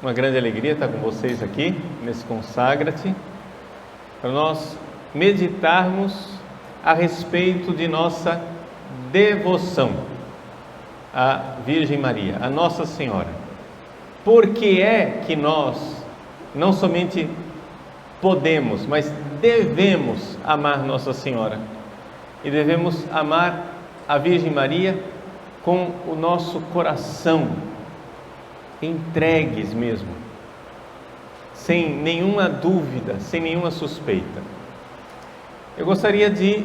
Uma grande alegria estar com vocês aqui nesse Consagra-te, para nós meditarmos a respeito de nossa devoção à Virgem Maria, a Nossa Senhora. Por que é que nós não somente podemos, mas devemos amar Nossa Senhora? E devemos amar a Virgem Maria com o nosso coração, entregues mesmo, sem nenhuma dúvida, sem nenhuma suspeita. Eu gostaria de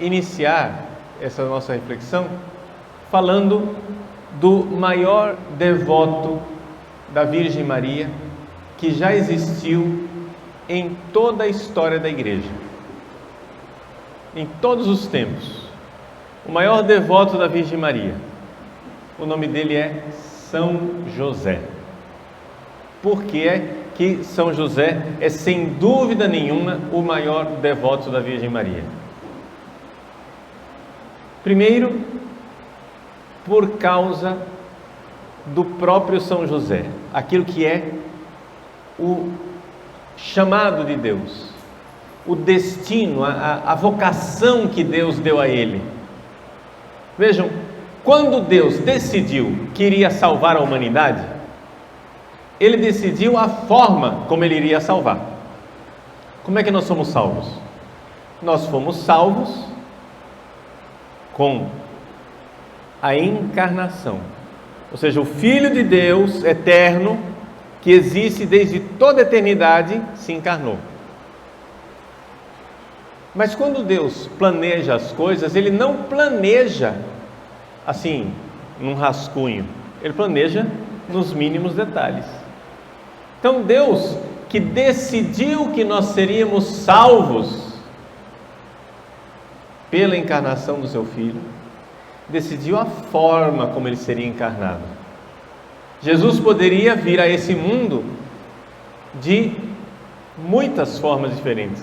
iniciar essa nossa reflexão falando do maior devoto da Virgem Maria que já existiu em toda a história da Igreja, em todos os tempos. O maior devoto da Virgem Maria, o nome dele é São José. Por que é que São José é, sem dúvida nenhuma, o maior devoto da Virgem Maria? Primeiro, por causa do próprio São José, aquilo que é o chamado de Deus, o destino, a vocação que Deus deu a ele. Vejam, quando Deus decidiu que iria salvar a humanidade, Ele decidiu a forma como Ele iria salvar. Como é que nós somos salvos? Nós fomos salvos com a encarnação, ou seja, o Filho de Deus eterno, que existe desde toda a eternidade, se encarnou. Mas quando Deus planeja as coisas, Ele não planeja assim, num rascunho. Ele planeja nos mínimos detalhes. Então Deus, que decidiu que nós seríamos salvos pela encarnação do seu Filho, decidiu a forma como Ele seria encarnado. Jesus poderia vir a esse mundo de muitas formas diferentes.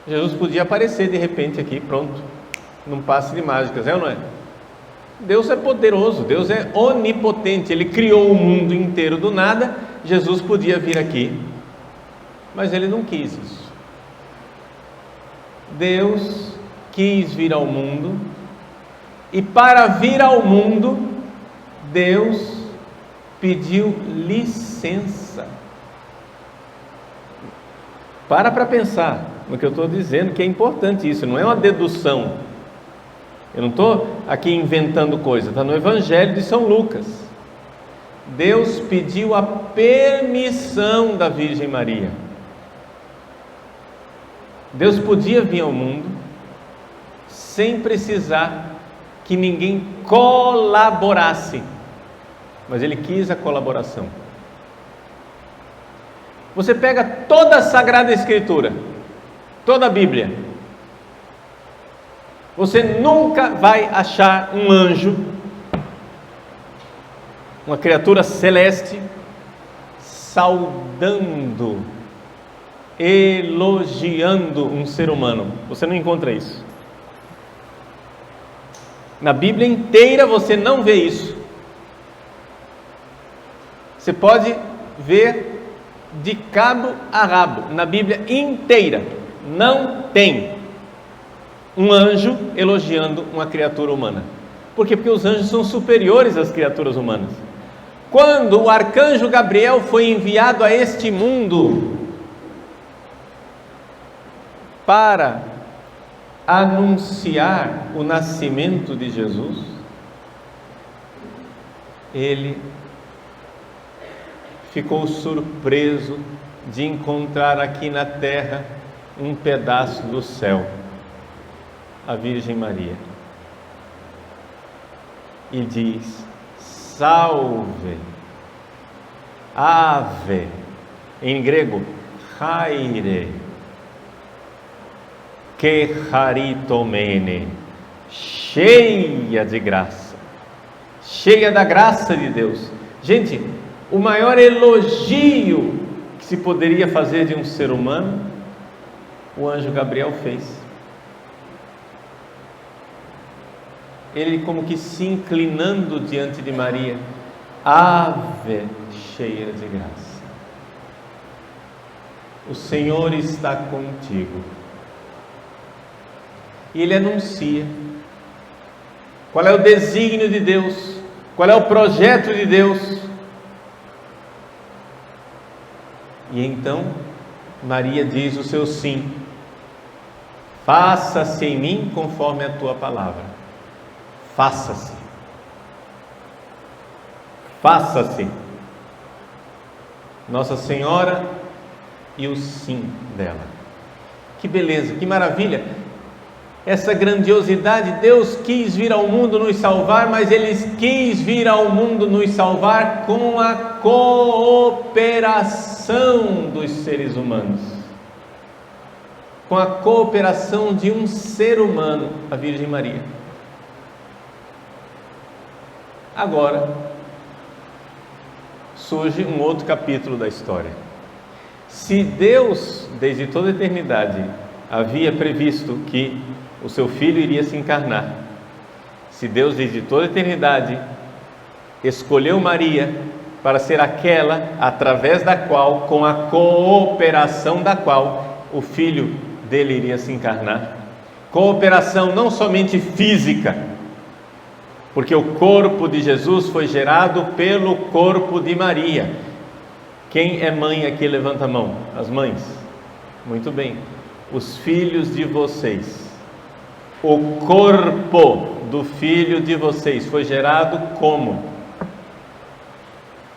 Jesus podia aparecer de repente aqui, pronto, num passe de mágicas, é ou não é? Deus é poderoso, Deus é onipotente, Ele criou o mundo inteiro do nada. Jesus podia vir aqui, mas Ele não quis isso. Deus quis vir ao mundo, e para vir ao mundo, Deus pediu licença. Para pensar no que eu estou dizendo, que é importante isso, não é uma dedução. Eu não estou aqui inventando coisa, está no Evangelho de São Lucas. Deus pediu a permissão da Virgem Maria. Deus podia vir ao mundo sem precisar que ninguém colaborasse, mas Ele quis a colaboração. Você pega toda a Sagrada Escritura, toda a Bíblia, você nunca vai achar um anjo, uma criatura celeste, saudando, elogiando um ser humano. Você não encontra isso. Na Bíblia inteira você não vê isso. Você pode ver de cabo a rabo, na Bíblia inteira, não tem um anjo elogiando uma criatura humana. Por quê? Porque os anjos são superiores às criaturas humanas. Quando o arcanjo Gabriel foi enviado a este mundo para anunciar o nascimento de Jesus, ele ficou surpreso de encontrar aqui na terra um pedaço do céu, a Virgem Maria, e diz: salve, ave, em grego, chaire, que charitomene, cheia de graça, cheia da graça de Deus. Gente, o maior elogio que se poderia fazer de um ser humano, o anjo Gabriel fez. Ele como que se inclinando diante de Maria, Ave, cheia de graça, o Senhor está contigo. E ele anuncia qual é o desígnio de Deus, qual é o projeto de Deus. E então Maria diz o seu sim: faça-se em mim conforme a tua palavra. Faça-se. Faça-se. Nossa Senhora e o sim dela. Que beleza, que maravilha, essa grandiosidade. Deus quis vir ao mundo nos salvar, mas Ele quis vir ao mundo nos salvar com a cooperação dos seres humanos, com a cooperação de um ser humano, a Virgem Maria. Agora surge um outro capítulo da história. Se Deus, desde toda a eternidade, havia previsto que o seu Filho iria se encarnar, se Deus, desde toda a eternidade, escolheu Maria para ser aquela através da qual, com a cooperação da qual, o Filho dele iria se encarnar, cooperação não somente física, porque o corpo de Jesus foi gerado pelo corpo de Maria. Quem é mãe aqui? Levanta a mão. As mães. Muito bem. Os filhos de vocês. O corpo do filho de vocês foi gerado como?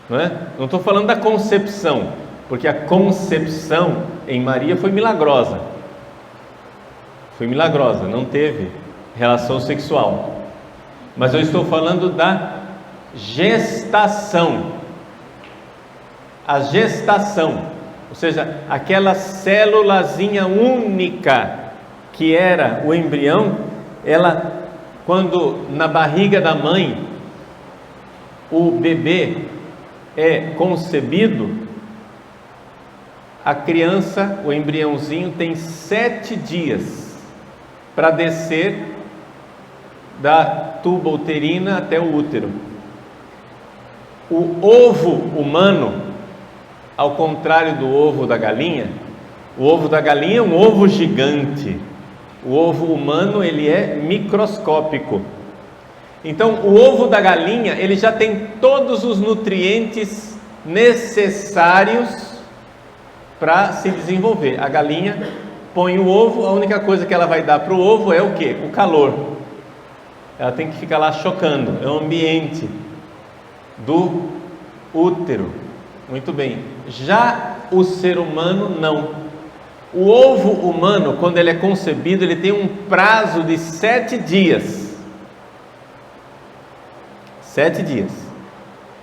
Não estou falando da concepção, porque a concepção em Maria foi milagrosa. Foi milagrosa, não teve relação sexual. Mas eu estou falando da gestação. A gestação, ou seja, aquela célulazinha única que era o embrião, ela, quando na barriga da mãe o bebê é concebido, a criança, o embriãozinho, tem 7 dias para descer da tuba uterina até o útero. O ovo humano, ao contrário do ovo da galinha, o ovo da galinha é um ovo gigante. O ovo humano, ele é microscópico. Então, o ovo da galinha, ele já tem todos os nutrientes necessários para se desenvolver. A galinha põe o ovo, a única coisa que ela vai dar para o ovo é o quê? O calor. Ela tem que ficar lá chocando, é o ambiente do útero. Muito bem. Já o ser humano, não. O ovo humano, quando ele é concebido, ele tem um prazo de 7 dias. 7 dias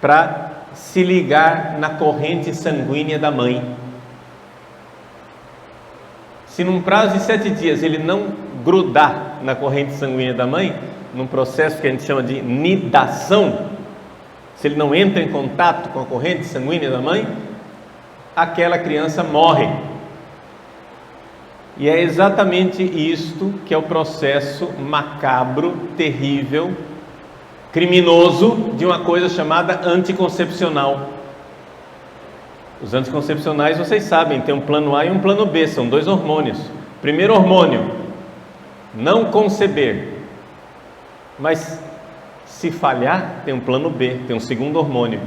para se ligar na corrente sanguínea da mãe. Se num prazo de 7 dias ele não grudar na corrente sanguínea da mãe, num processo que a gente chama de nidação, se ele não entra em contato com a corrente sanguínea da mãe, aquela criança morre. E é exatamente isto que é o processo macabro, terrível, criminoso de uma coisa chamada anticoncepcional. Os anticoncepcionais, vocês sabem, tem um plano A e um plano B, são 2 hormônios. Primeiro hormônio, não conceber. Mas se falhar, tem um plano B, tem um segundo hormônio,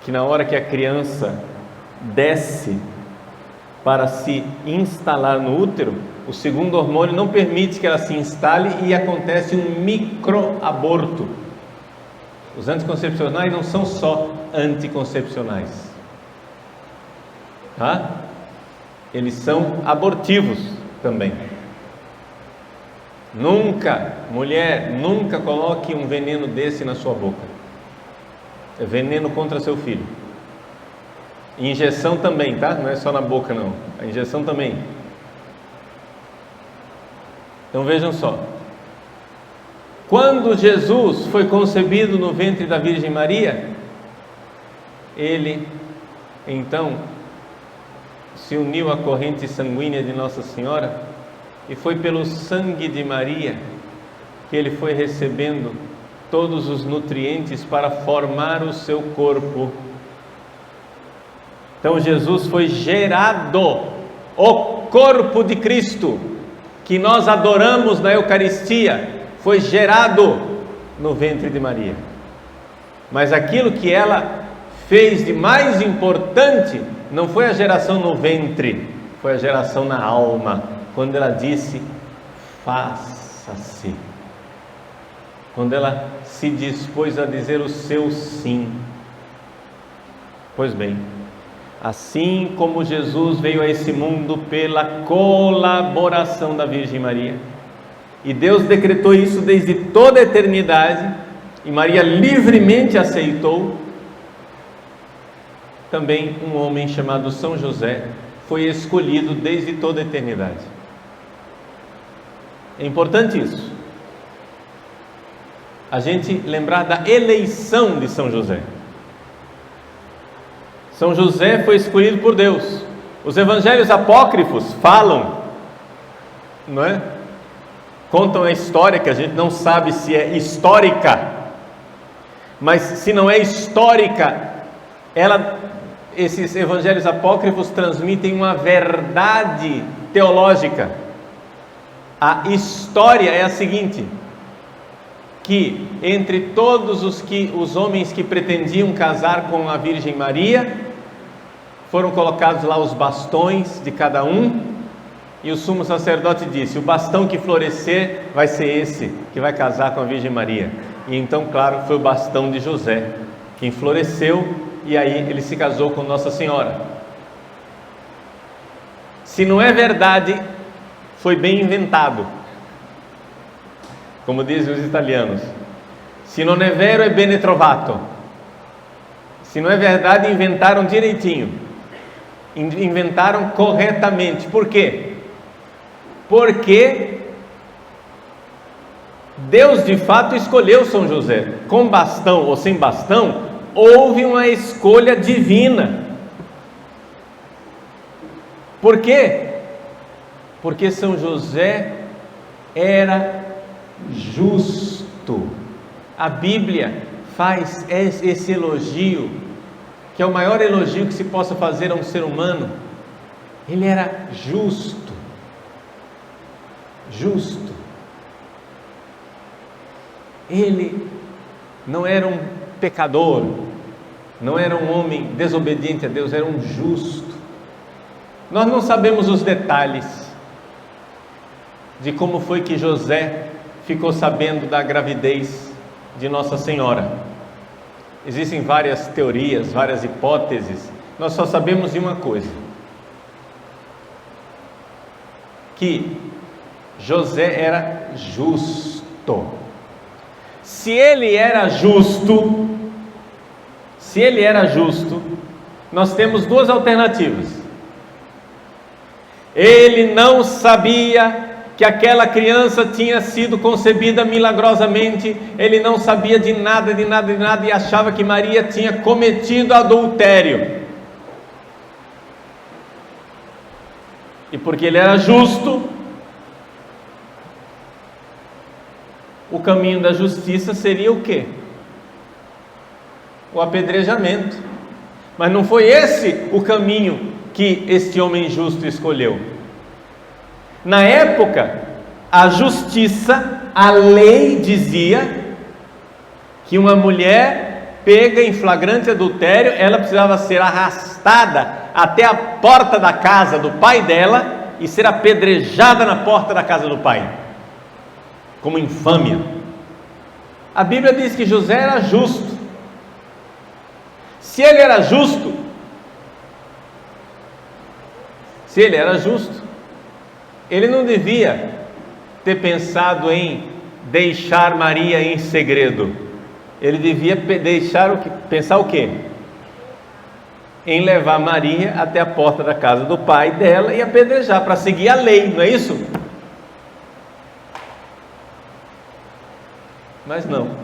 que na hora que a criança desce para se instalar no útero, o segundo hormônio não permite que ela se instale e acontece um microaborto. Os anticoncepcionais não são só anticoncepcionais, tá? Eles são abortivos também. Nunca, mulher, nunca coloque um veneno desse na sua boca. É veneno contra seu filho. Injeção também, tá? Não é só na boca não. A injeção também. Então vejam só. Quando Jesus foi concebido no ventre da Virgem Maria, ele então se uniu à corrente sanguínea de Nossa Senhora, e foi pelo sangue de Maria que ele foi recebendo todos os nutrientes para formar o seu corpo. Então Jesus foi gerado, o corpo de Cristo, que nós adoramos na Eucaristia, foi gerado no ventre de Maria. Mas aquilo que ela fez de mais importante não foi a geração no ventre, foi a geração na alma, quando ela disse: faça-se. Quando ela se dispôs a dizer o seu sim. Pois bem, assim como Jesus veio a esse mundo pela colaboração da Virgem Maria, e Deus decretou isso desde toda a eternidade, e Maria livremente aceitou, também um homem chamado São José foi escolhido desde toda a eternidade. É importante isso, a gente lembrar da eleição de São José. São José foi escolhido por Deus. Os evangelhos apócrifos falam, não é? Contam a história, que a gente não sabe se é histórica, mas se não é histórica, esses evangelhos apócrifos transmitem uma verdade teológica. A história é a seguinte: que entre todos os homens que pretendiam casar com a Virgem Maria, foram colocados lá os bastões de cada um, e o sumo sacerdote disse: o bastão que florescer vai ser esse que vai casar com a Virgem Maria. E então, claro, foi o bastão de José quem floresceu, e aí ele se casou com Nossa Senhora. Se não é verdade, foi bem inventado, como dizem os italianos. Se non è vero è bene trovato. Se não é verdade, inventaram direitinho, inventaram corretamente. Por quê? Porque Deus de fato escolheu São José. Com bastão ou sem bastão, houve uma escolha divina. Por quê? Porque São José era justo. A Bíblia faz esse elogio, que é o maior elogio que se possa fazer a um ser humano. Ele era justo. Justo. Ele não era um pecador, não era um homem desobediente a Deus, era um justo. Nós não sabemos os detalhes de como foi que José ficou sabendo da gravidez de Nossa Senhora. Existem várias teorias, várias hipóteses. Nós só sabemos de uma coisa: que José era justo. Se ele era justo, nós temos duas alternativas. Ele não sabia que aquela criança tinha sido concebida milagrosamente, ele não sabia de nada, e achava que Maria tinha cometido adultério. E porque ele era justo, o caminho da justiça seria o quê? O apedrejamento. Mas não foi esse o caminho que este homem justo escolheu. Na época, a justiça, a lei dizia que uma mulher pega em flagrante adultério, ela precisava ser arrastada até a porta da casa do pai dela e ser apedrejada na porta da casa do pai, como infâmia. A Bíblia diz que José era justo. Se ele era justo, ele não devia ter pensado em deixar Maria em segredo. Ele devia pensar o quê? Em levar Maria até a porta da casa do pai dela e apedrejar, para seguir a lei, não é isso? Mas não.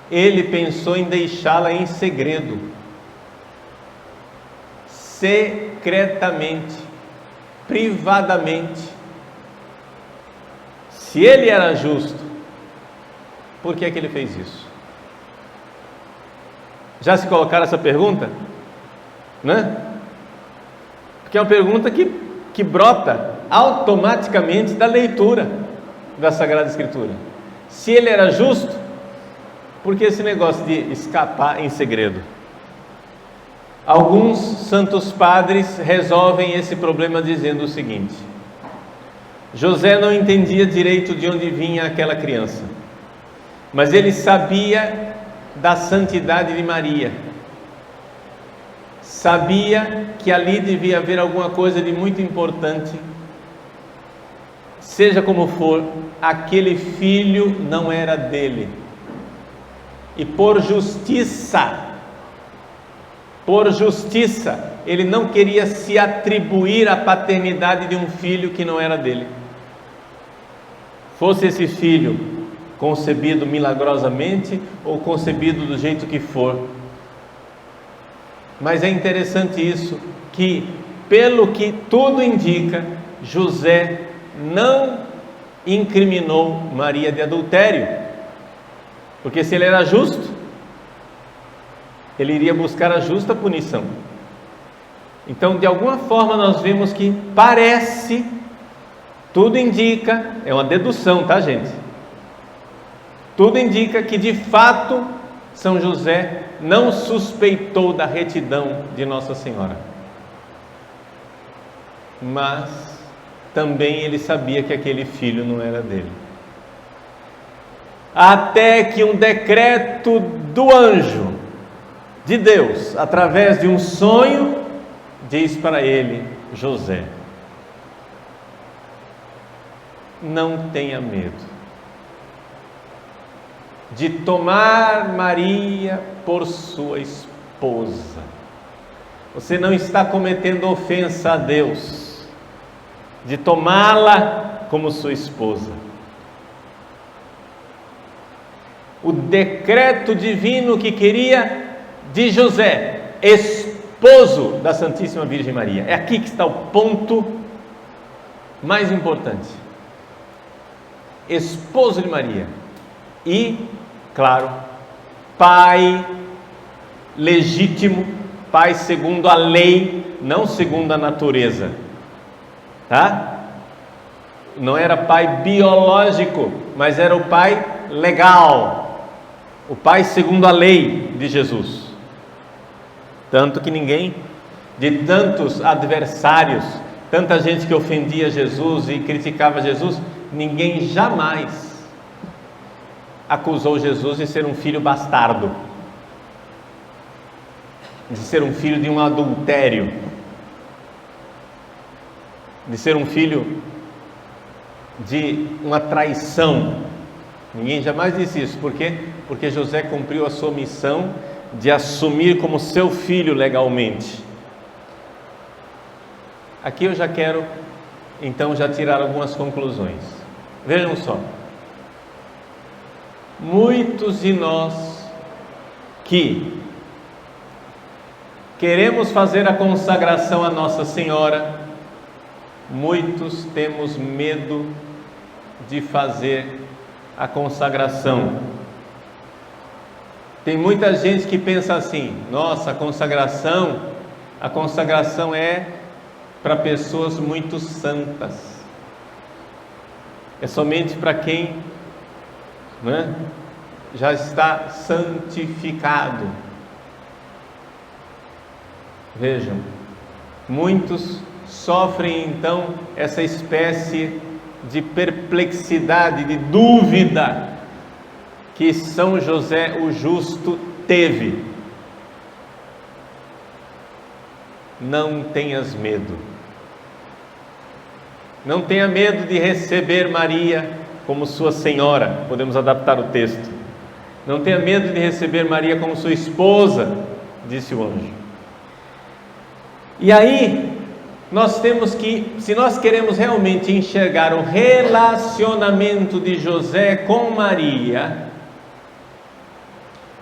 Ele pensou em deixá-la em segredo, secretamente, privadamente. Se ele era justo, por que é que ele fez isso? Já se colocaram essa pergunta? Né? Porque é uma pergunta que brota automaticamente da leitura da Sagrada Escritura. Se ele era justo, por que esse negócio de escapar em segredo? Alguns santos padres resolvem esse problema dizendo o seguinte: José não entendia direito de onde vinha aquela criança, mas ele sabia da santidade de Maria, sabia que ali devia haver alguma coisa de muito importante. Seja como for, aquele filho não era dele, e por justiça, ele não queria se atribuir a paternidade de um filho que não era dele. Fosse esse filho concebido milagrosamente ou concebido do jeito que for. Mas é interessante isso, que pelo que tudo indica, José não incriminou Maria de adultério, porque se ele era justo, ele iria buscar a justa punição. Então, de alguma forma, nós vemos que parece, tudo indica, é uma dedução, tá, gente? Tudo indica que, de fato, São José não suspeitou da retidão de Nossa Senhora. Mas também ele sabia que aquele filho não era dele. Até que um decreto do anjo de Deus, através de um sonho, diz para ele: José, não tenha medo de tomar Maria por sua esposa. Você não está cometendo ofensa a Deus de tomá-la como sua esposa. O decreto divino que queria de José, esposo da Santíssima Virgem Maria. É aqui que está o ponto mais importante. Esposo de Maria. E, claro, pai legítimo, pai segundo a lei, não segundo a natureza, tá? Não era pai biológico, mas era o pai legal, o pai segundo a lei de Jesus. Tanto que ninguém, de tantos adversários, tanta gente que ofendia Jesus e criticava Jesus, ninguém jamais acusou Jesus de ser um filho bastardo, de ser um filho de um adultério, de ser um filho de uma traição. Ninguém jamais disse isso. Por quê? Porque José cumpriu a sua missão de assumir como seu filho legalmente. Aqui eu já quero então já tirar algumas conclusões. Vejam só, muitos de nós que queremos fazer a consagração a Nossa Senhora, muitos temos medo de fazer a consagração. Tem muita gente que pensa assim: nossa, a consagração é para pessoas muito santas, é somente para quem, né, já está santificado. Vejam, muitos sofrem então essa espécie de perplexidade, de dúvida que São José o Justo teve. Não tenhas medo, não tenha medo de receber Maria como sua senhora, podemos adaptar o texto. Não tenha medo de receber Maria como sua esposa, disse o anjo. E aí, nós temos que, se nós queremos realmente enxergar o relacionamento de José com Maria,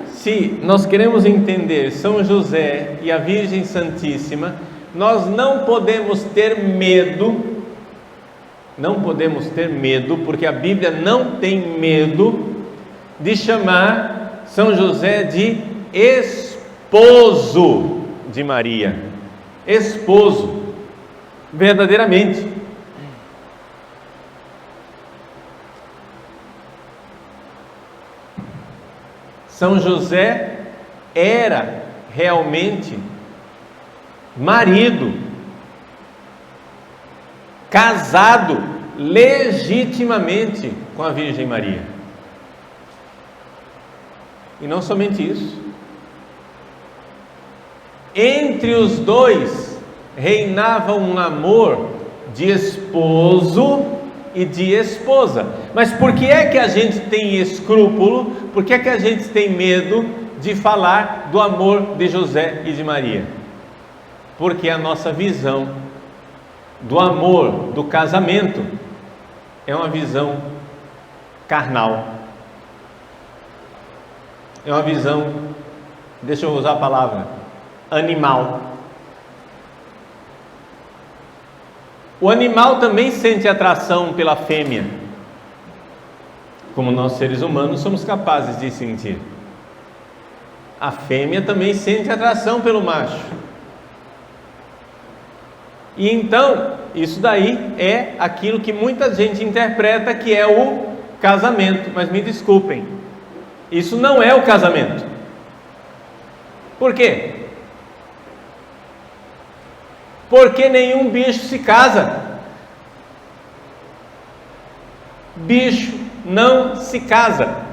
se nós queremos entender São José e a Virgem Santíssima, nós não podemos ter medo, porque a Bíblia não tem medo de chamar São José de esposo de Maria. Esposo, verdadeiramente. São José era realmente marido, casado legitimamente com a Virgem Maria. E não somente isso. Entre os dois reinava um amor de esposo e de esposa. Mas por que é que a gente tem escrúpulo? Por que é que a gente tem medo de falar do amor de José e de Maria? Porque a nossa visão do amor, do casamento, é uma visão carnal. É uma visão, deixa eu usar a palavra, animal. O animal também sente atração pela fêmea, como nós seres humanos somos capazes de sentir. A fêmea também sente atração pelo macho. E então, isso daí é aquilo que muita gente interpreta que é o casamento. Mas me desculpem, isso não é o casamento. Por quê? Porque nenhum bicho se casa. Bicho não se casa.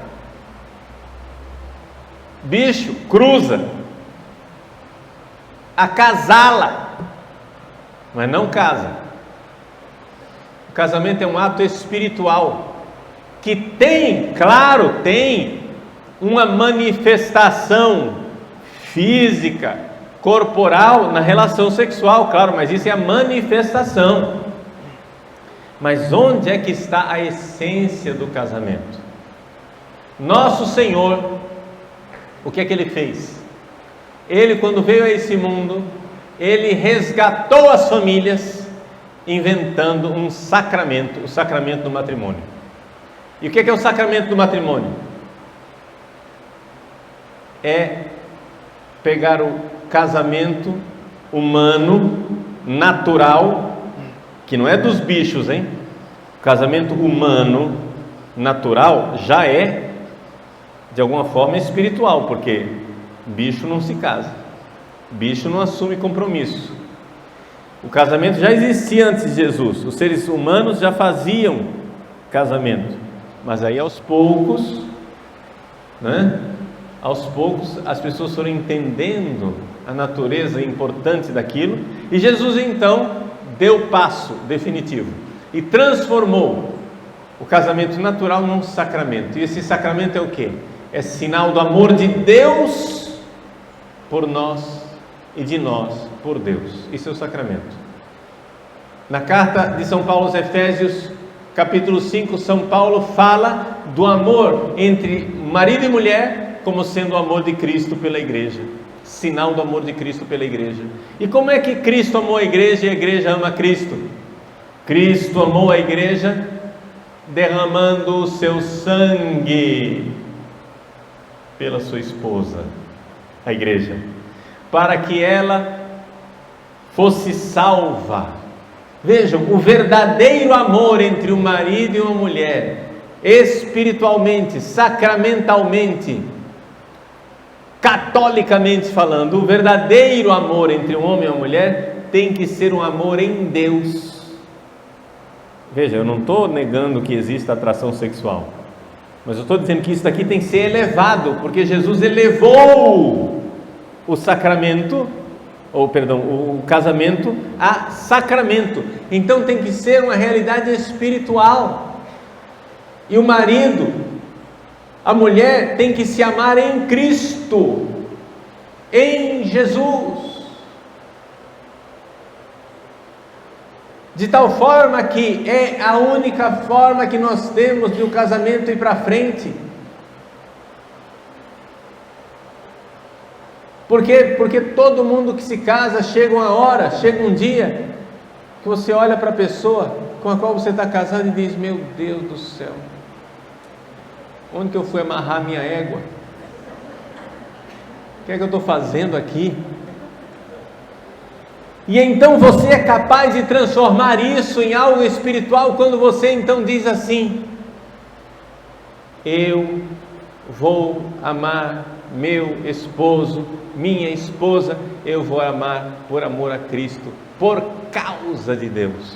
Bicho cruza, acasala, mas não casa. O casamento é um ato espiritual que tem, claro, tem uma manifestação física, corporal na relação sexual, claro, mas isso é a manifestação. Mas onde é que está a essência do casamento? Nosso Senhor, o que é que Ele fez? Ele, quando veio a esse mundo, Ele resgatou as famílias, inventando um sacramento, o sacramento do matrimônio. E o que é o sacramento do matrimônio? É pegar o casamento humano, natural, que não é dos bichos, hein? O casamento humano, natural, já é, de alguma forma, espiritual, porque bicho não se casa, bicho não assume compromisso. O casamento já existia antes de Jesus, os seres humanos já faziam casamento, mas aí aos poucos, né? Aos poucos as pessoas foram entendendo a natureza importante daquilo, e Jesus então deu o passo definitivo e transformou o casamento natural num sacramento. E esse sacramento é o quê? É sinal do amor de Deus por nós e de nós por Deus. Isso é o sacramento. Na carta de São Paulo aos Efésios, capítulo 5, São Paulo fala do amor entre marido e mulher como sendo o amor de Cristo pela igreja, sinal do amor de Cristo pela igreja. E como é que Cristo amou a igreja e a igreja ama Cristo? Cristo amou a igreja derramando o seu sangue pela sua esposa, a igreja, para que ela fosse salva. Vejam, o verdadeiro amor entre um marido e uma mulher, espiritualmente, sacramentalmente, catolicamente falando, o verdadeiro amor entre um homem e uma mulher tem que ser um amor em Deus. Veja, eu não estou negando que exista atração sexual, mas eu estou dizendo que isso daqui tem que ser elevado, porque Jesus elevou o sacramento, o casamento a sacramento. Então tem que ser uma realidade espiritual. E o marido, a mulher tem que se amar em Cristo, em Jesus, de tal forma que é a única forma que nós temos de o casamento ir para frente. Por quê? Porque todo mundo que se casa, chega uma hora, chega um dia que você olha para a pessoa com a qual você está casado e diz: meu Deus do céu, Onde que eu fui amarrar minha égua? O que é que eu estou fazendo aqui? E então você é capaz de transformar isso em algo espiritual quando você então diz assim: eu vou amar meu esposo, minha esposa, eu vou amar por amor a Cristo, por causa de Deus,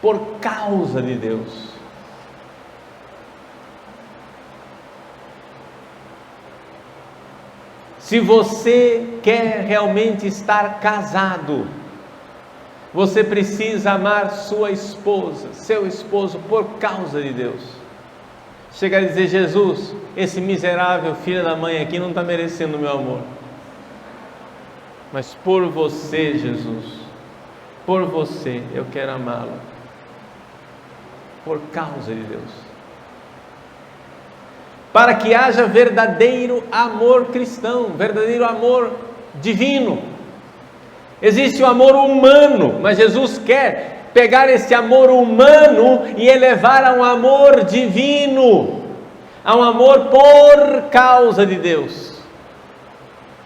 por causa de Deus. Se você quer realmente estar casado, você precisa amar sua esposa, seu esposo, por causa de Deus. Chega a dizer: Jesus, esse miserável filho da mãe aqui não está merecendo o meu amor, mas por você, Jesus, por você eu quero amá-lo, por causa de Deus. Para que haja verdadeiro amor cristão, verdadeiro amor divino. Existe o amor humano, mas Jesus quer pegar esse amor humano e elevar a um amor divino, a um amor por causa de Deus.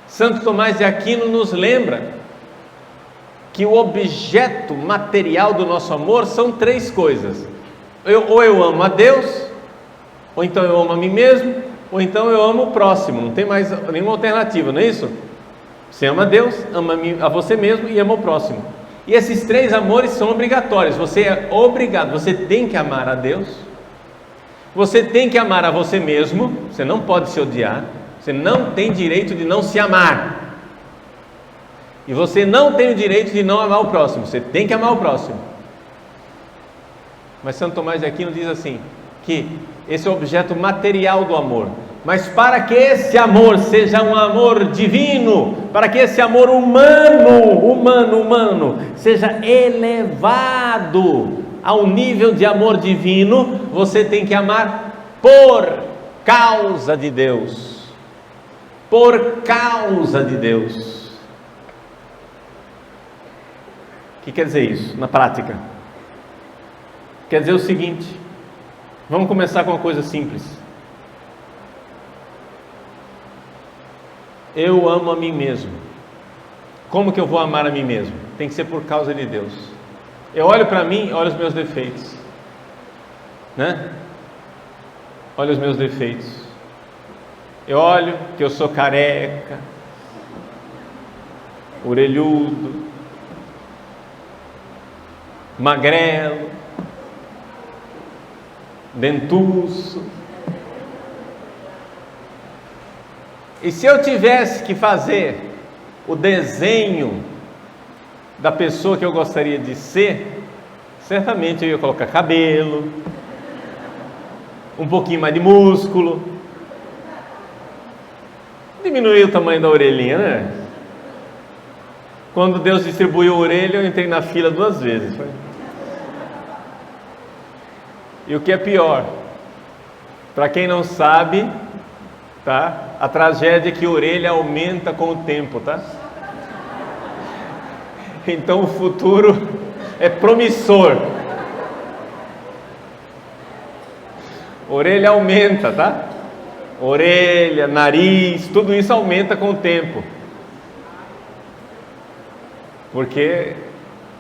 Santo Tomás de Aquino nos lembra que o objeto material do nosso amor são três coisas: ou eu amo a Deus, ou então eu amo a mim mesmo, ou então eu amo o próximo. Não tem mais nenhuma alternativa, não é isso? Você ama a Deus, ama a você mesmo e ama o próximo. E esses três amores são obrigatórios. Você é obrigado, você tem que amar a Deus, você tem que amar a você mesmo, você não pode se odiar, você não tem direito de não se amar, e você não tem o direito de não amar o próximo, você tem que amar o próximo. Mas Santo Tomás de Aquino diz assim, que esse é o objeto material do amor, mas para que esse amor seja um amor divino, para que esse amor humano seja elevado ao nível de amor divino, você tem que amar por causa de Deus, por causa de Deus. O que quer dizer isso na prática? Quer dizer o seguinte, vamos começar com uma coisa simples. Eu amo a mim mesmo. Como que eu vou amar a mim mesmo? Tem que ser por causa de Deus. Eu olho para mim, olho os meus defeitos, né? Olho os meus defeitos. Eu olho que eu sou careca, orelhudo, magrelo, dentuço. E se eu tivesse que fazer o desenho da pessoa que eu gostaria de ser, certamente eu ia colocar cabelo, um pouquinho mais de músculo, diminuir o tamanho da orelhinha, né? Quando Deus distribuiu a orelha, eu entrei na fila 2 vezes. E o que é pior, para quem não sabe, tá? A tragédia é que a orelha aumenta com o tempo, tá? Então o futuro é promissor. Orelha aumenta, tá? Orelha, nariz, tudo isso aumenta com o tempo. Porque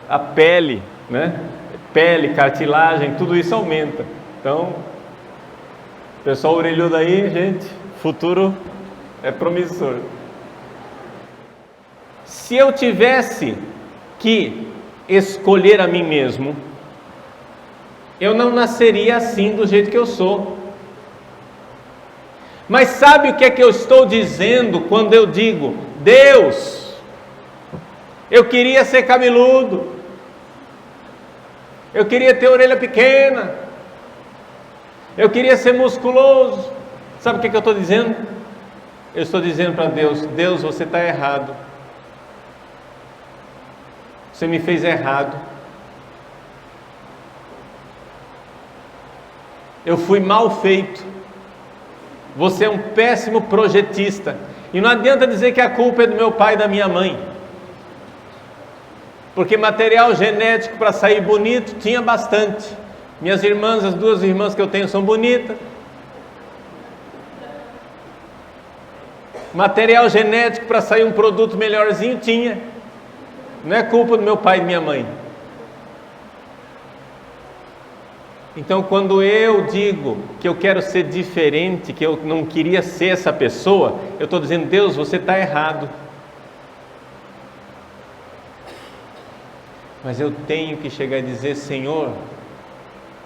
a pele, né? Pele, cartilagem, tudo isso aumenta. Então, pessoal orelhudo aí, gente, futuro é promissor. Se eu tivesse que escolher a mim mesmo, eu não nasceria assim do jeito que eu sou. Mas sabe o que é que eu estou dizendo quando eu digo: Deus, eu queria ser cabeludo, eu queria ter orelha pequena, eu queria ser musculoso. Sabe o que eu estou dizendo? Eu estou dizendo para Deus: Deus, você está errado, você me fez errado, eu fui mal feito, você é um péssimo projetista. E não adianta dizer que a culpa é do meu pai e da minha mãe, porque material genético para sair bonito tinha bastante. Minhas irmãs, as 2 irmãs que eu tenho são bonitas, Material genético para sair um produto melhorzinho? Tinha. Não é culpa do meu pai e da minha mãe. Então, quando eu digo que eu quero ser diferente, que eu não queria ser essa pessoa, eu estou dizendo: Deus, você está errado. Mas eu tenho que chegar e dizer: Senhor,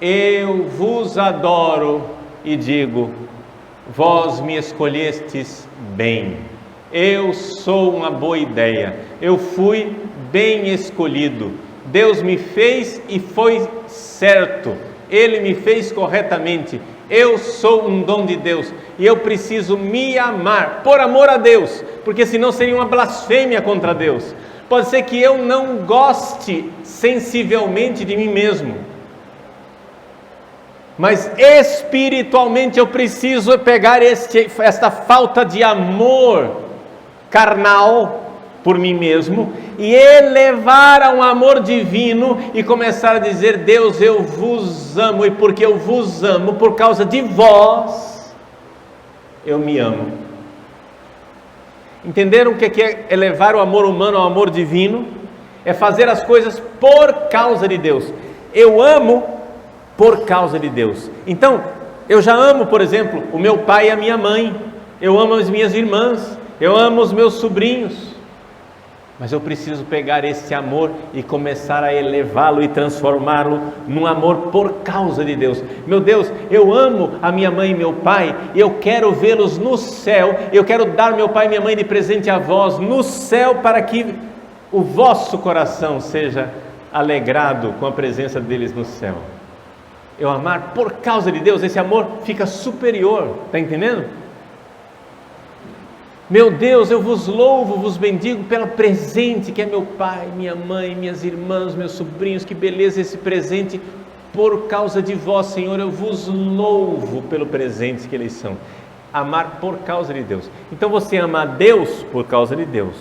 eu vos adoro e digo: vós me escolhestes bem. Eu sou uma boa ideia. Eu fui bem escolhido. Deus me fez e foi certo. Ele me fez corretamente. Eu sou um dom de Deus e eu preciso me amar por amor a Deus, porque senão seria uma blasfêmia contra Deus. Pode ser que eu não goste sensivelmente de mim mesmo, mas espiritualmente eu preciso pegar esta falta de amor carnal por mim mesmo e elevar a um amor divino e começar a dizer: Deus, eu vos amo, e porque eu vos amo, por causa de vós, eu me amo. Entenderam o que é elevar o amor humano ao amor divino? É fazer as coisas por causa de Deus. Eu amo por causa de Deus. Então, eu já amo, por exemplo, o meu pai e a minha mãe, eu amo as minhas irmãs, eu amo os meus sobrinhos, mas eu preciso pegar esse amor e começar a elevá-lo e transformá-lo num amor por causa de Deus. Meu Deus, eu amo a minha mãe e meu pai, e eu quero vê-los no céu, eu quero dar meu pai e minha mãe de presente a vós no céu, para que o vosso coração seja alegrado com a presença deles no céu. Eu amar por causa de Deus, esse amor fica superior, está entendendo? Meu Deus, eu vos louvo, vos bendigo pelo presente que é meu pai, minha mãe, minhas irmãs, meus sobrinhos. Que beleza esse presente, por causa de vós, Senhor, eu vos louvo pelo presente que eles são. Amar por causa de Deus. Então você ama a Deus por causa de Deus,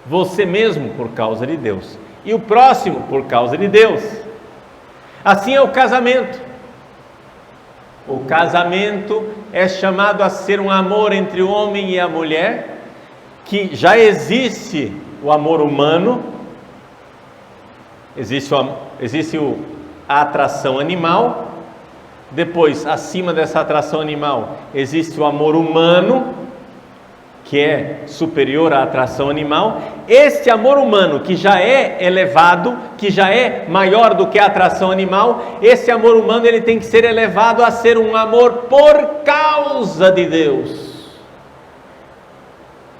você mesmo por causa de Deus, e o próximo por causa de Deus. Assim é o casamento. O casamento é chamado a ser um amor entre o homem e a mulher, que já existe o amor humano, existe a atração animal, depois, acima dessa atração animal, existe o amor humano, que é superior à atração animal. Este amor humano, que já é elevado, que já é maior do que a atração animal, esse amor humano ele tem que ser elevado a ser um amor por causa de Deus.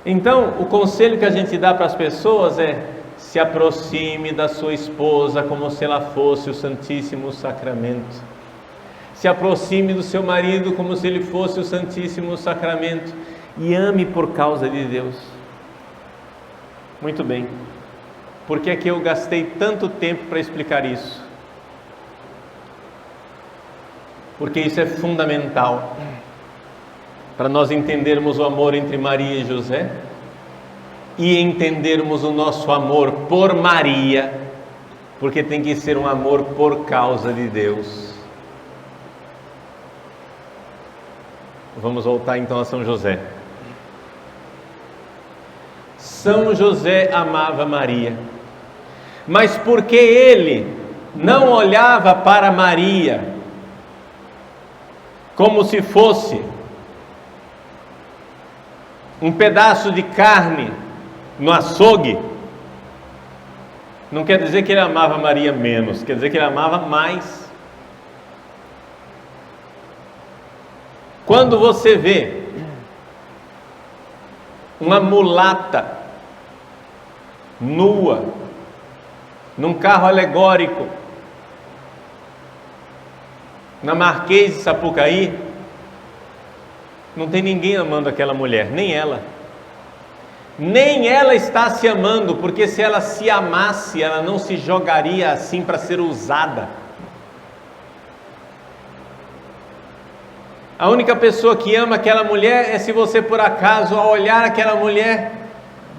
Então, o conselho que a gente dá para as pessoas é: se aproxime da sua esposa como se ela fosse o Santíssimo Sacramento. Se aproxime do seu marido como se ele fosse o Santíssimo Sacramento. E ame por causa de Deus. Muito bem. Por que é que eu gastei tanto tempo para explicar isso? Porque isso é fundamental para nós entendermos o amor entre Maria e José e entendermos o nosso amor por Maria, porque tem que ser um amor por causa de Deus. Vamos voltar então a São José. São José amava Maria, mas porque ele não olhava para Maria como se fosse um pedaço de carne no açougue, não quer dizer que ele amava Maria menos, quer dizer que ele amava mais. Quando você vê uma mulata nua num carro alegórico na Marquês de Sapucaí, não tem ninguém amando aquela mulher, nem ela está se amando, porque se ela se amasse, ela não se jogaria assim para ser usada. A única pessoa que ama aquela mulher é se você, por acaso, ao olhar aquela mulher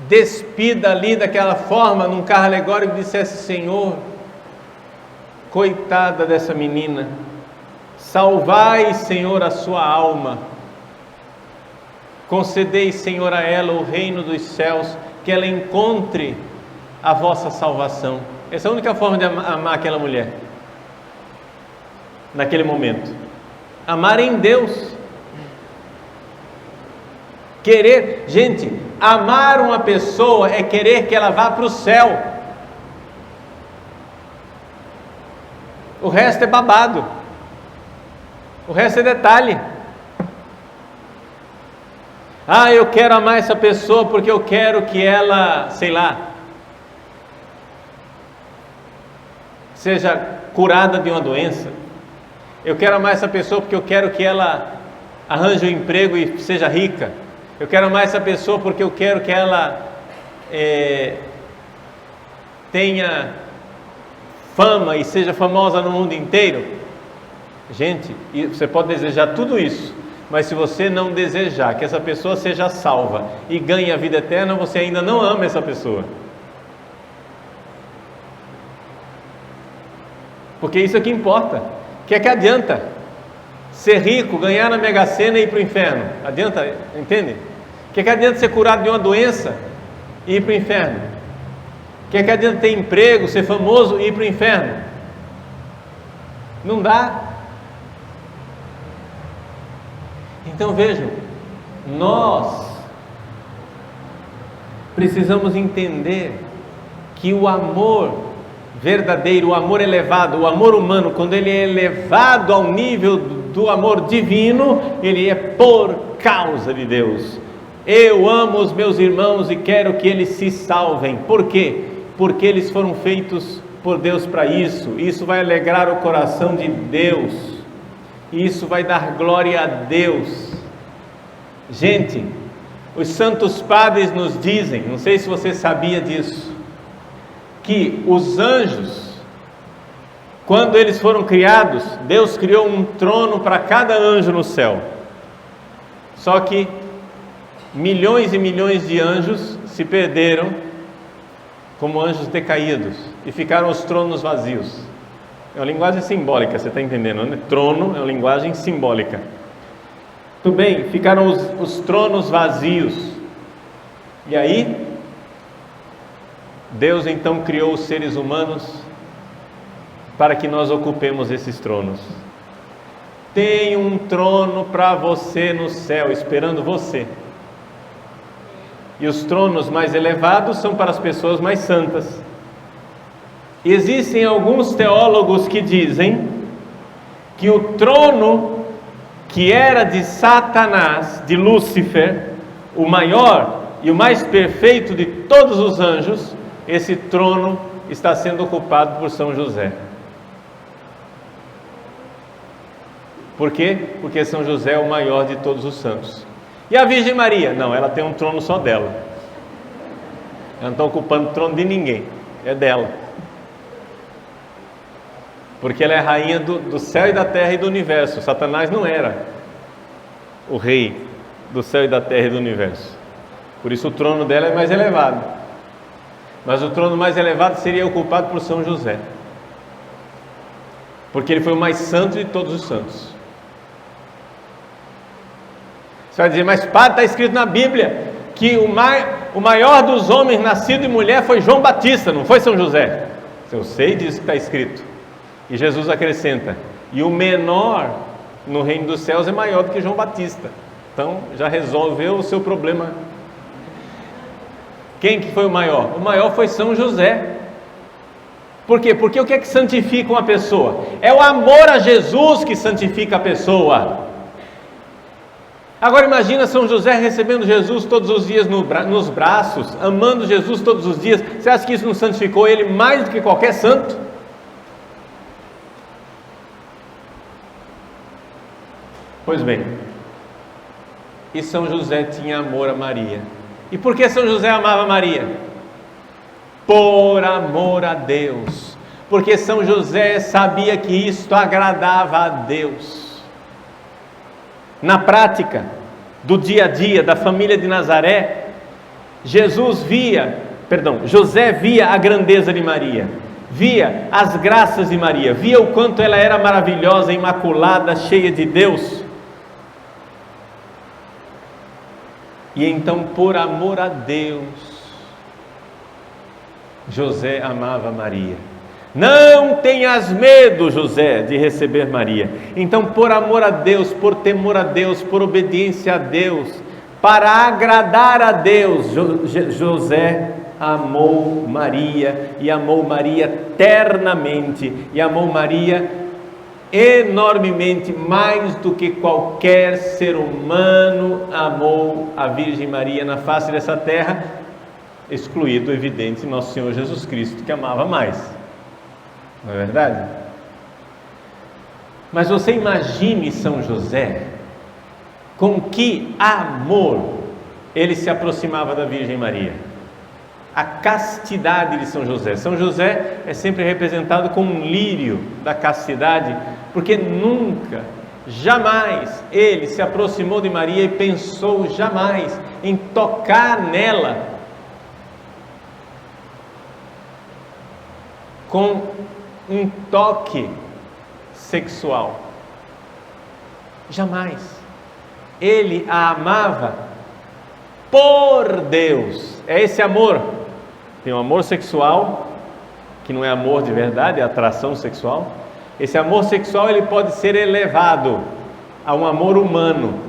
despida ali daquela forma, num carro alegórico, dissesse: Senhor, coitada dessa menina, salvai, Senhor, a sua alma. Concedei, Senhor, a ela o reino dos céus, que ela encontre a vossa salvação. Essa é a única forma de amar aquela mulher, naquele momento. Amar em Deus. Querer, gente, amar uma pessoa é querer que ela vá para o céu. O resto é babado. O resto é detalhe. Ah, eu quero amar essa pessoa porque eu quero que ela, sei lá, seja curada de uma doença. Eu quero amar essa pessoa porque eu quero que ela arranje um emprego e seja rica. Eu quero amar essa pessoa porque eu quero que ela tenha fama e seja famosa no mundo inteiro. Gente, você pode desejar tudo isso, mas se você não desejar que essa pessoa seja salva e ganhe a vida eterna, você ainda não ama essa pessoa. Porque isso é que importa. O que é que adianta ser rico, ganhar na Mega Sena e ir para o inferno? Adianta, entende? O que é que adianta ser curado de uma doença e ir para o inferno? O que é que adianta ter emprego, ser famoso e ir para o inferno? Não dá. Então vejam, nós precisamos entender que o amor verdadeiro, o amor elevado, o amor humano, quando ele é elevado ao nível do amor divino, ele é por causa de Deus. Eu amo os meus irmãos e quero que eles se salvem. Por quê? Porque eles foram feitos por Deus para isso. Isso vai alegrar o coração de Deus. Isso vai dar glória a Deus. Gente, os santos padres nos dizem, não sei se você sabia disso, que os anjos, quando eles foram criados, Deus criou um trono para cada anjo no céu. Só que milhões e milhões de anjos se perderam como anjos decaídos e ficaram os tronos vazios. É uma linguagem simbólica, você está entendendo, né? Trono é uma linguagem simbólica. Tudo bem, ficaram os tronos vazios. E aí, Deus então criou os seres humanos para que nós ocupemos esses tronos. Tem um trono para você no céu, esperando você. E os tronos mais elevados são para as pessoas mais santas. Existem alguns teólogos que dizem que o trono que era de Satanás, de Lúcifer, o maior e o mais perfeito de todos os anjos, esse trono está sendo ocupado por São José. Por quê? Porque São José é o maior de todos os santos. E a Virgem Maria? Não, ela tem um trono só dela. Ela não está ocupando o trono de ninguém, é dela. Porque ela é a rainha do céu e da terra e do universo. Satanás não era o rei do céu e da terra e do universo. Por isso o trono dela é mais elevado. Mas o trono mais elevado seria ocupado por São José, porque ele foi o mais santo de todos os santos. Você vai dizer, mas padre, está escrito na Bíblia que o maior dos homens nascido de mulher foi João Batista, não foi São José? Eu sei disso que está escrito. E Jesus acrescenta, e o menor no reino dos céus é maior do que João Batista. Então já resolveu o seu problema. Quem que foi o maior? O maior foi São José. Por quê? Porque o que é que santifica uma pessoa? É o amor a Jesus que santifica a pessoa. Agora imagina São José recebendo Jesus todos os dias nos braços, amando Jesus todos os dias. Você acha que isso não santificou ele mais do que qualquer santo? Pois bem, e São José tinha amor a Maria. E por que São José amava Maria? Por amor a Deus. Porque São José sabia que isto agradava a Deus. Na prática do dia a dia da família de Nazaré, José via a grandeza de Maria, via as graças de Maria, via o quanto ela era maravilhosa, imaculada, cheia de Deus. E então, por amor a Deus, José amava Maria. Não tenhas medo, José, de receber Maria. Então, por amor a Deus, por temor a Deus, por obediência a Deus, para agradar a Deus, José amou Maria, e amou Maria ternamente, e amou Maria enormemente, mais do que qualquer ser humano amou a Virgem Maria na face dessa terra, excluído, evidente, nosso Senhor Jesus Cristo, que amava mais. Não é verdade? Mas você imagine São José, com que amor ele se aproximava da Virgem Maria. A castidade de São José. São José é sempre representado como um lírio da castidade, porque nunca, jamais ele se aproximou de Maria e pensou jamais em tocar nela com um toque sexual. Jamais. Ele a amava por Deus. É esse amor. Tem um amor sexual, que não é amor de verdade, é atração sexual. Esse amor sexual ele pode ser elevado a um amor humano.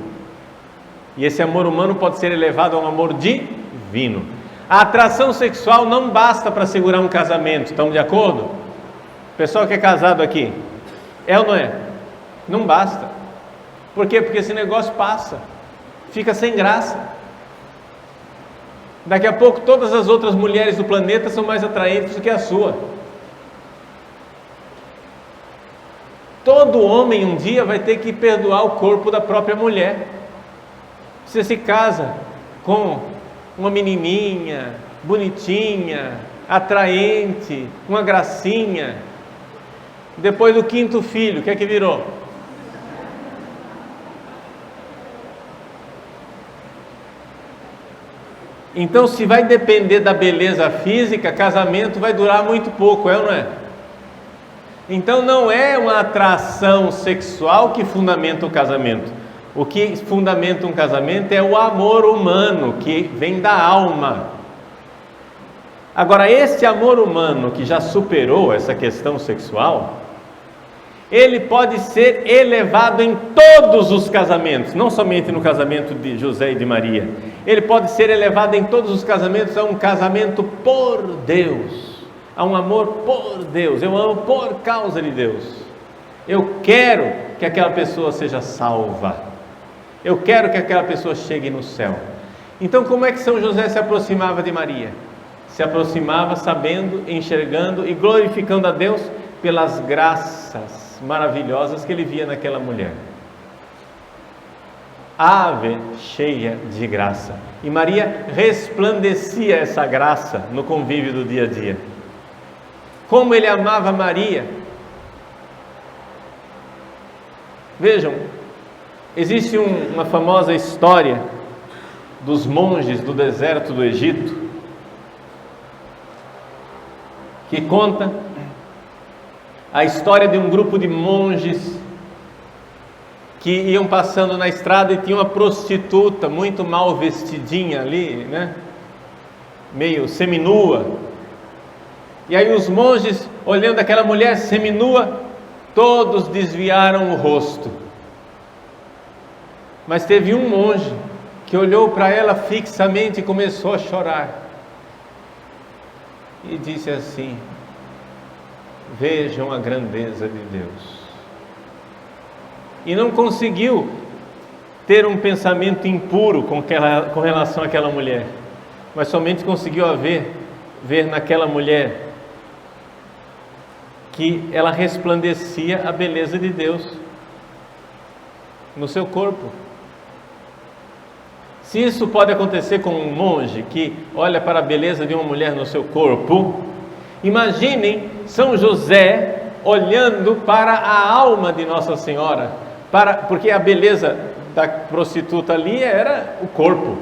E esse amor humano pode ser elevado a um amor divino. A atração sexual não basta para segurar um casamento. Estamos de acordo? Pessoal que é casado aqui, é ou não é? Não basta. Por quê? Porque esse negócio passa, fica sem graça. Daqui a pouco todas as outras mulheres do planeta são mais atraentes do que a sua. Todo homem um dia vai ter que perdoar o corpo da própria mulher. Você se casa com uma menininha, bonitinha, atraente, uma gracinha. Depois do 5º filho, o que é que virou? Então, se vai depender da beleza física, casamento vai durar muito pouco, é ou não é? Então, não é uma atração sexual que fundamenta o casamento. O que fundamenta um casamento é o amor humano, que vem da alma. Agora, esse amor humano que já superou essa questão sexual, ele pode ser elevado em todos os casamentos, não somente no casamento de José e de Maria. Ele pode ser elevado em todos os casamentos a um casamento por Deus, a um amor por Deus. Eu amo por causa de Deus. Eu quero que aquela pessoa seja salva. Eu quero que aquela pessoa chegue no céu. Então, como é que São José se aproximava de Maria? Se aproximava sabendo, enxergando e glorificando a Deus pelas graças maravilhosas que ele via naquela mulher. Ave cheia de graça. E Maria resplandecia essa graça no convívio do dia a dia. Como ele amava Maria. Vejam, existe uma famosa história dos monges do deserto do Egito, que conta a história de um grupo de monges que iam passando na estrada e tinha uma prostituta muito mal vestidinha ali, né? Meio seminua. E aí os monges, olhando aquela mulher seminua, todos desviaram o rosto. Mas teve um monge que olhou para ela fixamente e começou a chorar. E disse assim: vejam a grandeza de Deus. E não conseguiu ter um pensamento impuro com relação àquela mulher, mas somente conseguiu ver naquela mulher que ela resplandecia a beleza de Deus no seu corpo. Se isso pode acontecer com um monge que olha para a beleza de uma mulher no seu corpo, imaginem São José olhando para a alma de Nossa Senhora, porque a beleza da prostituta ali era o corpo,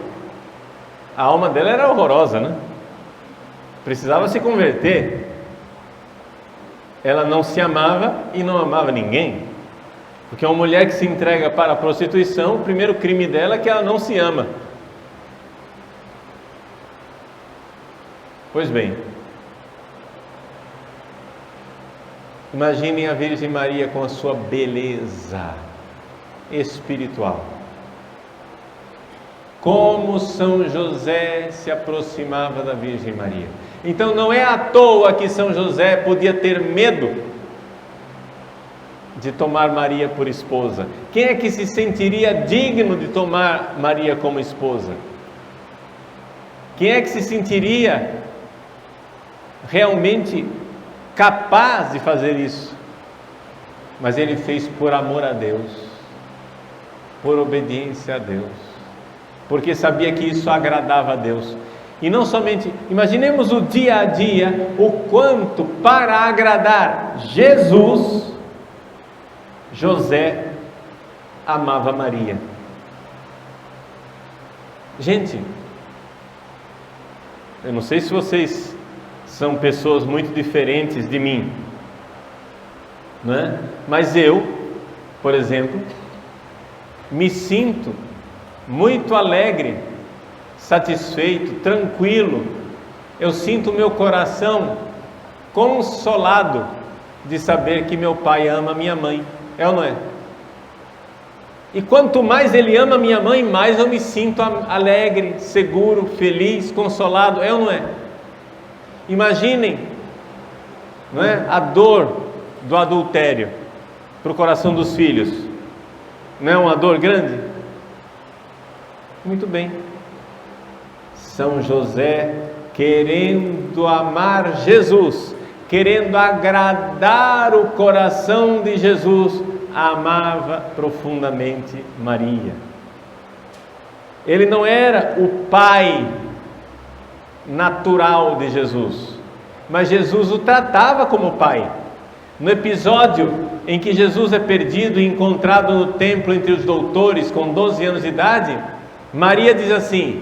a alma dela era horrorosa, né? Precisava se converter. Ela não se amava e não amava ninguém, porque uma mulher que se entrega para a prostituição, o primeiro crime dela é que ela não se ama. Pois bem, imaginem a Virgem Maria com a sua beleza espiritual. Como São José se aproximava da Virgem Maria. Então não é à toa que São José podia ter medo de tomar Maria por esposa. Quem é que se sentiria digno de tomar Maria como esposa? Quem é que se sentiria realmente capaz de fazer isso? Mas ele fez por amor a Deus, por obediência a Deus, porque sabia que isso agradava a Deus. E não somente, imaginemos o dia a dia, o quanto para agradar Jesus, José amava Maria. Gente, eu não sei se vocês são pessoas muito diferentes de mim, não é? Mas eu, por exemplo, me sinto muito alegre, satisfeito, tranquilo. Eu sinto o meu coração consolado de saber que meu pai ama minha mãe. É ou não é? E quanto mais ele ama minha mãe, mais eu me sinto alegre, seguro, feliz, consolado. É ou não é? Imaginem, não é, a dor do adultério para o coração dos filhos. Não é uma dor grande? Muito bem. São José, querendo amar Jesus, querendo agradar o coração de Jesus, amava profundamente Maria. Ele não era o pai natural de Jesus, mas Jesus o tratava como pai. No episódio em que Jesus é perdido e encontrado no templo entre os doutores com 12 anos de idade, Maria diz assim: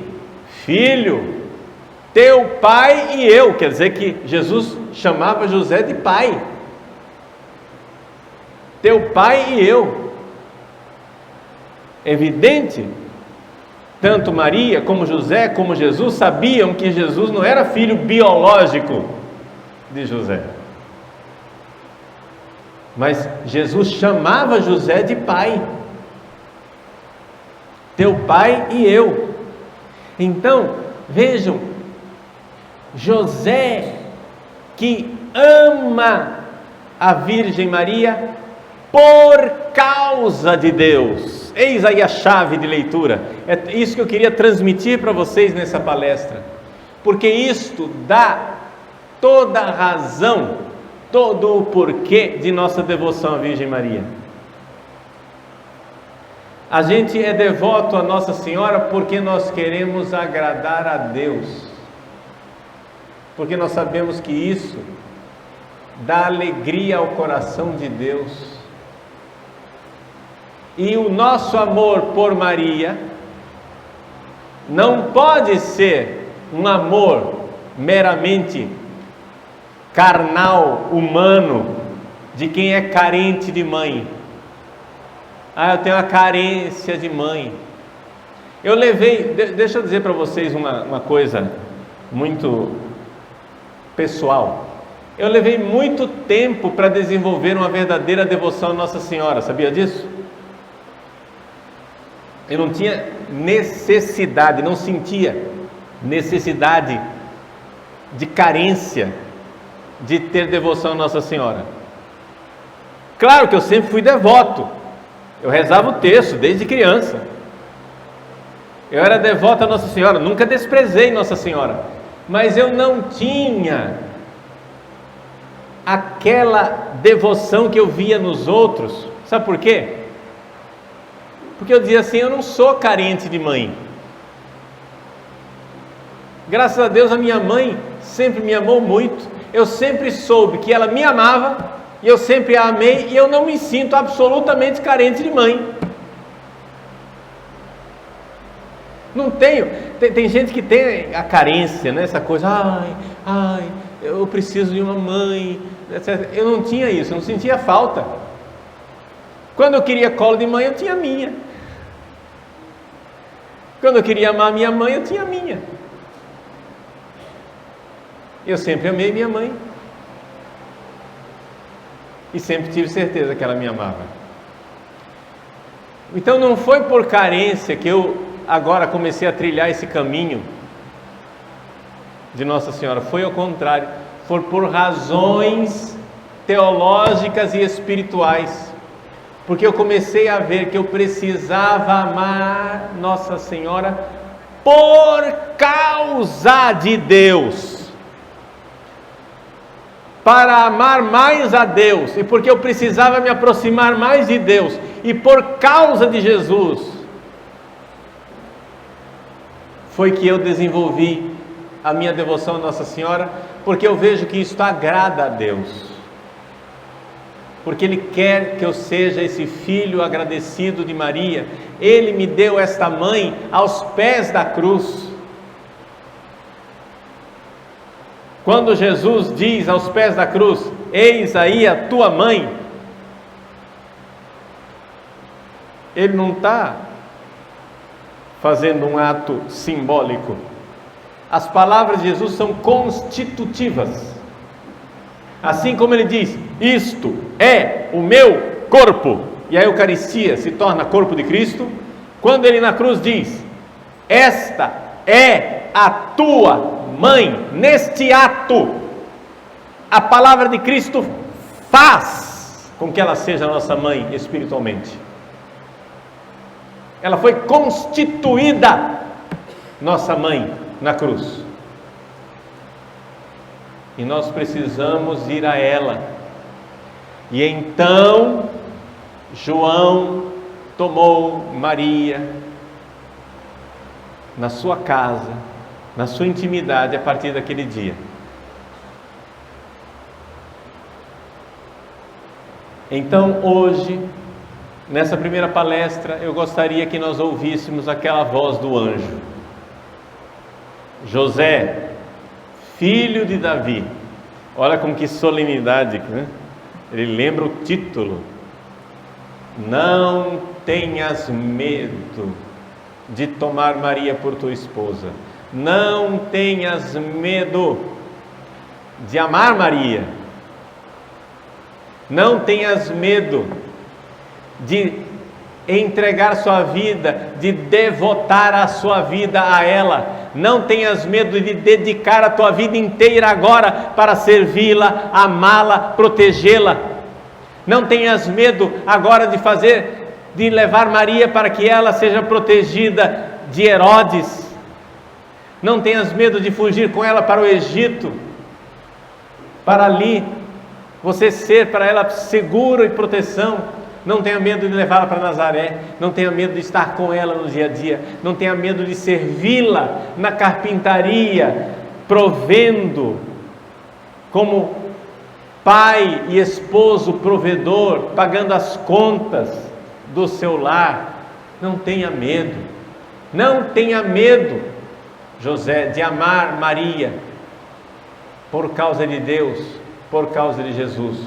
filho, teu pai e eu. Quer dizer que Jesus chamava José de pai. Teu pai e eu. Evidente, tanto Maria como José como Jesus sabiam que Jesus não era filho biológico de José, mas Jesus chamava José de pai. Teu pai e eu. Então, vejam, José, que ama a Virgem Maria por causa de Deus. Eis aí a chave de leitura. É isso que eu queria transmitir para vocês nessa palestra, porque isto dá toda a razão, todo o porquê de nossa devoção à Virgem Maria. A gente é devoto a Nossa Senhora porque nós queremos agradar a Deus, porque nós sabemos que isso dá alegria ao coração de Deus. E o nosso amor por Maria não pode ser um amor meramente carnal, humano, de quem é carente de mãe. Eu tenho uma carência de mãe. Eu levei, deixa eu dizer para vocês uma coisa muito pessoal. Eu levei muito tempo para desenvolver uma verdadeira devoção a Nossa Senhora, sabia disso? Eu não tinha necessidade, não sentia necessidade de carência de ter devoção a Nossa Senhora. Claro que eu sempre fui devoto, eu rezava o terço desde criança, eu era devoto a Nossa Senhora, nunca desprezei Nossa Senhora, mas eu não tinha aquela devoção que eu via nos outros. Sabe por quê? Porque eu dizia assim: eu não sou carente de mãe. Graças a Deus a minha mãe sempre me amou muito. Eu sempre soube que ela me amava e eu sempre a amei, e eu não me sinto absolutamente carente de mãe. Não tenho. Tem gente que tem a carência, né? Essa coisa, eu preciso de uma mãe, etc. Eu não tinha isso, eu não sentia falta. Quando eu queria colo de mãe, eu tinha a minha. Quando eu queria amar minha mãe, eu tinha a minha. Eu sempre amei minha mãe. E sempre tive certeza que ela me amava. Então não foi por carência que eu agora comecei a trilhar esse caminho de Nossa Senhora. Foi ao contrário. Foi por razões teológicas e espirituais. Porque eu comecei a ver que eu precisava amar Nossa Senhora por causa de Deus. Para amar mais a Deus, e porque eu precisava me aproximar mais de Deus, e por causa de Jesus, foi que eu desenvolvi a minha devoção a Nossa Senhora, porque eu vejo que isto agrada a Deus, porque Ele quer que eu seja esse filho agradecido de Maria. Ele me deu esta mãe aos pés da cruz. Quando Jesus diz aos pés da cruz: eis aí a tua mãe, Ele não está fazendo um ato simbólico. As palavras de Jesus são constitutivas. Assim como Ele diz: isto é o meu corpo, e a Eucaristia se torna corpo de Cristo. Quando Ele na cruz diz: esta é a tua mãe, neste ato, a palavra de Cristo faz com que ela seja nossa mãe espiritualmente. Ela foi constituída nossa mãe na cruz. E nós precisamos ir a ela. E então João tomou Maria na sua casa, na sua intimidade, a partir daquele dia. Então hoje, nessa primeira palestra, eu gostaria que nós ouvíssemos aquela voz do anjo: José, filho de Davi. Olha com que solenidade, né? Ele lembra o título: não tenhas medo de tomar Maria por tua esposa. Não tenhas medo de amar Maria. Não tenhas medo de entregar sua vida, de devotar a sua vida a ela. Não tenhas medo de dedicar a tua vida inteira agora para servi-la, amá-la, protegê-la. Não tenhas medo agora de levar Maria para que ela seja protegida de Herodes. Não tenhas medo de fugir com ela para o Egito, para ali você ser para ela seguro e proteção. Não tenha medo de levá-la para Nazaré. Não tenha medo de estar com ela no dia a dia. Não tenha medo de servi-la na carpintaria, provendo como pai e esposo provedor, pagando as contas do seu lar. Não tenha medo. Não tenha medo, José, de amar Maria por causa de Deus, por causa de Jesus.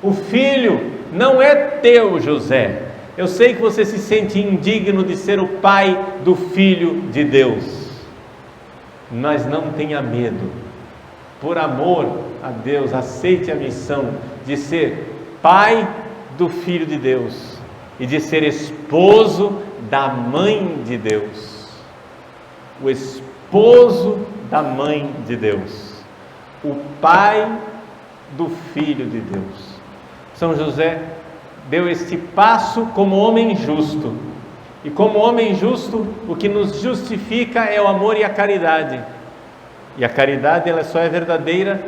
O filho não é teu, José. Eu sei que você se sente indigno de ser o pai do Filho de Deus, mas não tenha medo. Por amor a Deus, aceite a missão de ser pai do Filho de Deus e de ser esposo da Mãe de Deus. O esposo da Mãe de Deus, o pai do Filho de Deus. São José deu este passo como homem justo, e como homem justo, o que nos justifica é o amor e a caridade. E a caridade, ela só é verdadeira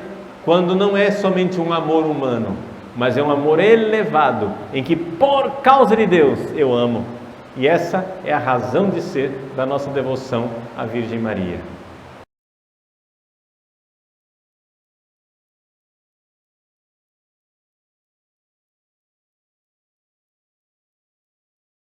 quando não é somente um amor humano, mas é um amor elevado, em que por causa de Deus eu amo. E essa é a razão de ser da nossa devoção à Virgem Maria.